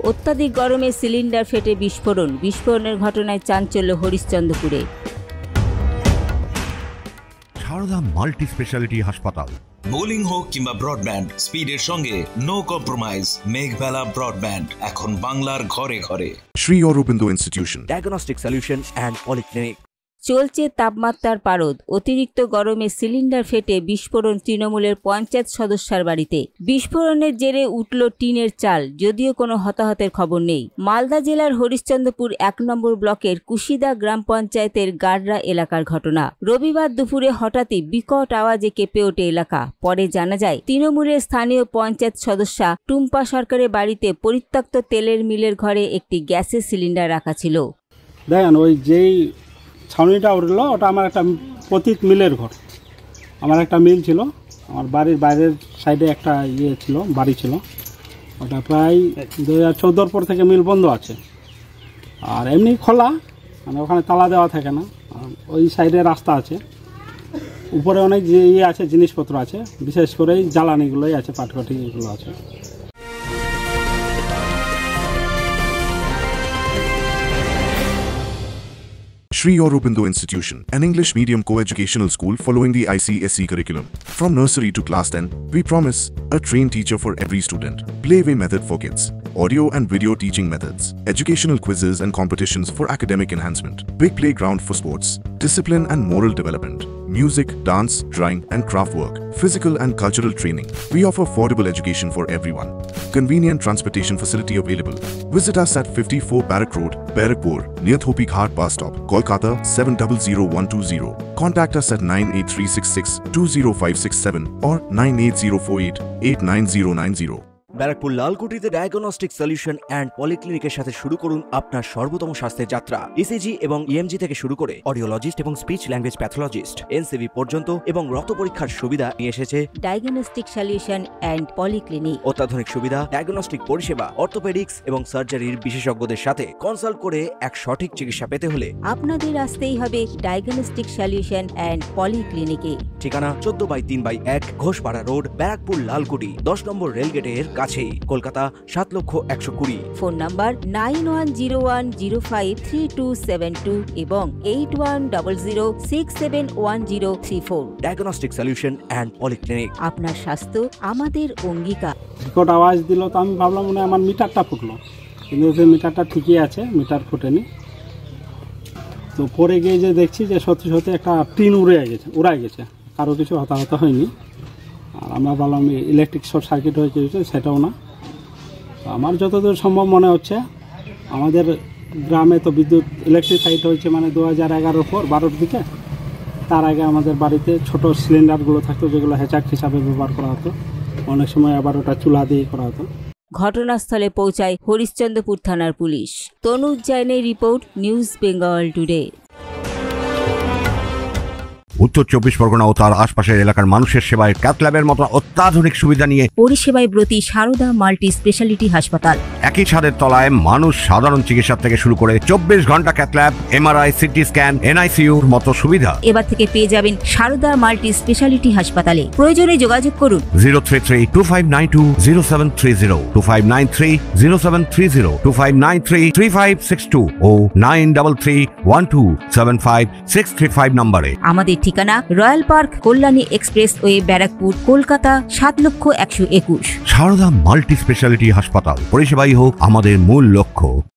অত্যাধিক গরমে সিলিন্ডার ফেটে বিস্ফোরণের ঘটনায় চাঞ্চল্য হরিশ্চন্দ্রপুরে। সারদা মাল্টি স্পেশালিটি হাসপাতাল। বোলিং হোক কিংবা ব্রডব্যান্ড, স্পিডের সঙ্গে নো কম্প্রোমাইজ। মেঘবেলা ব্রডব্যান্ড এখন বাংলার ঘরে ঘরে। Shri Aurobindo institution, diagnostic solution and polyclinic. চলছে তাপমাত্রার পারদ। অতিরিক্ত গরমে সিলিন্ডার ফেটে বিস্ফোরণ তৃণমূলের পঞ্চায়েত সদস্যার বাড়িতে। বিস্ফোরণের জেরে উঠল টিনের চাল, যদিও কোনো হতাহতের খবর নেই। মালদা জেলার হরিশ্চন্দ্রপুর 1 নম্বর ব্লকের কুশিদা গ্রাম পঞ্চায়েতের গাড়রা এলাকার ঘটনা। রবিবার দুপুরে হঠাৎই বিকট আওয়াজে কেঁপে ওঠে এলাকা। পরে জানা যায় তৃণমূলের স্থানীয় পঞ্চায়েত সদস্যা টুম্পা সরকারের বাড়িতে পরিত্যক্ত তেলের মিলের ঘরে একটি গ্যাসের সিলিন্ডার রাখা ছিল। দেখেন, ওই যেই ছাউনিটা উঠলো ওটা আমার একটা পতিত মিলের ঘর। আমার একটা মিল ছিল, আমার বাড়ির বাইরের সাইডে একটা ছিল, বাড়ি ছিল। ওটা প্রায় 2014 পর থেকে মিল বন্ধ আছে, আর এমনি খোলা, মানে ওখানে তালা দেওয়া থাকে না। ওই সাইডে রাস্তা আছে, উপরে অনেক যে আছে জিনিসপত্র আছে, বিশেষ করে জ্বালানিগুলোই আছে, পাটকাঠি এগুলো আছে। Shri Aurobindo Institution, an English medium co-educational school following the ICSE curriculum. From nursery to class 10, we promise a trained teacher for every student, playway method for kids, audio and video teaching methods, educational quizzes and competitions for academic enhancement, big playground for sports, discipline and moral development, music, dance, drawing and craft work, physical and cultural training. We offer affordable education for everyone. Convenient transportation facility available. Visit us at 54 Barrack Road, Barrackpur, near Thopi Ghat bus stop, Kolkata 700120. Contact us at 98366 20567 or 98048 89090. Barrackpore লালকুটিতে diagnostic solution and পলিক্লিনিকের সাথে শুরু করুন আপনার সর্বোত্তম স্বাস্থ্যের যাত্রা। ECG এবং ইএমজি থেকে শুরু করে অডিওলজিস্ট এবং স্পিচ ল্যাঙ্গুয়েজ প্যাথোলজিস্ট, এনসিভি পর্যন্ত এবং রক্ত পরীক্ষার সুবিধা নিয়ে এসেছে ডায়াগনস্টিক সলিউশন অ্যান্ড পলিক্লিনিক। অত্যাধুনিক সুবিধা, ডায়াগনস্টিক পরিষেবা, অর্থোপেডিক্স এবং সার্জারির বিশেষজ্ঞদের সাথে কনসাল্ট করে এক সঠিক চিকিৎসা পেতে হলে আপনাদের আসতেই হবে ডায়াগনস্টিক সলিউশন অ্যান্ড পলিক্লিনিকে। ঠিকানা 14/3/1 ঘোষপাড়া রোড, ব্যারাকপুর লালকুটি, 10 নম্বর রেলগেটের কাছেই, কলকাতা 7,120,000। ফোন নাম্বার 9101053272 এবং 8100671034। Diagnostic solution and polyclinic. আপনার স্বাস্থ্য আমাদের অঙ্গীকার। বিকট আওয়াজ দিল তো আমি ভাবলাম মনে আমার মিটারটা ফুটলো, কিন্তু সেই মিটারটা ঠিকই আছে, মিটার ফুটেনি। তো পরে গিয়ে যে দেখছি যে সত্যি সত্যি একটা টিন উড়াই গেছে, কারো কিছু হতাহত হয়নি। আর আমরা ভাবলাম ইলেকট্রিক শর্ট সার্কিট হয়েছে, সেটাও না। তো আমার যতদূর সম্ভব মনে হচ্ছে, আমাদের গ্রামে তো বিদ্যুৎ ইলেকট্রিফাইড হয়েছে মানে 2011 পর 12র দিকে। তার আগে আমাদের বাড়িতে ছোট সিলিন্ডারগুলো থাকতো, যেগুলো হ্যাচাক হিসাবে ব্যবহার করা হতো। অনেক সময় আবার ওটা চুলা দিয়ে করা হতো। ঘটনাস্থলে পৌঁছায় হরিশ্চন্দ্রপুর থানার পুলিশ। তনুজ জৈনের রিপোর্ট, নিউজ বেঙ্গল টুডে। উত্তর 24 পরগনা ও তার আশপাশের এলাকার মানুষের সেবায় ক্যাথ ল্যাবের মতো অত্যাধুনিক সুবিধা নিয়ে পরিষেবায় ব্রতী সারদা মাল্টি স্পেশালিটি হাসপাতাল। একই ছাদের তলায় মানুষ সাধারণ চিকিৎসা থেকে শুরু করে 24 ঘন্টা cath lab, MRI, CT scan, এনআইসিইউর মতো সুবিধা এবার থেকে পেয়ে যাবেন সারদা মাল্টি স্পেশালিটি হাসপাতালে। প্রয়োজনে যোগাযোগ করুন 033-2592-0730, 2593-0730, 2593-3562 ও 9331275635 নম্বরে। আমাদের ঠিকানা royal park, Kalyani expressway, Barrackpore, Kolkata 7,121,000। Sarada multi speciality হাসপাতাল, পরিষেবাই হোক আমাদের মূল লক্ষ্য।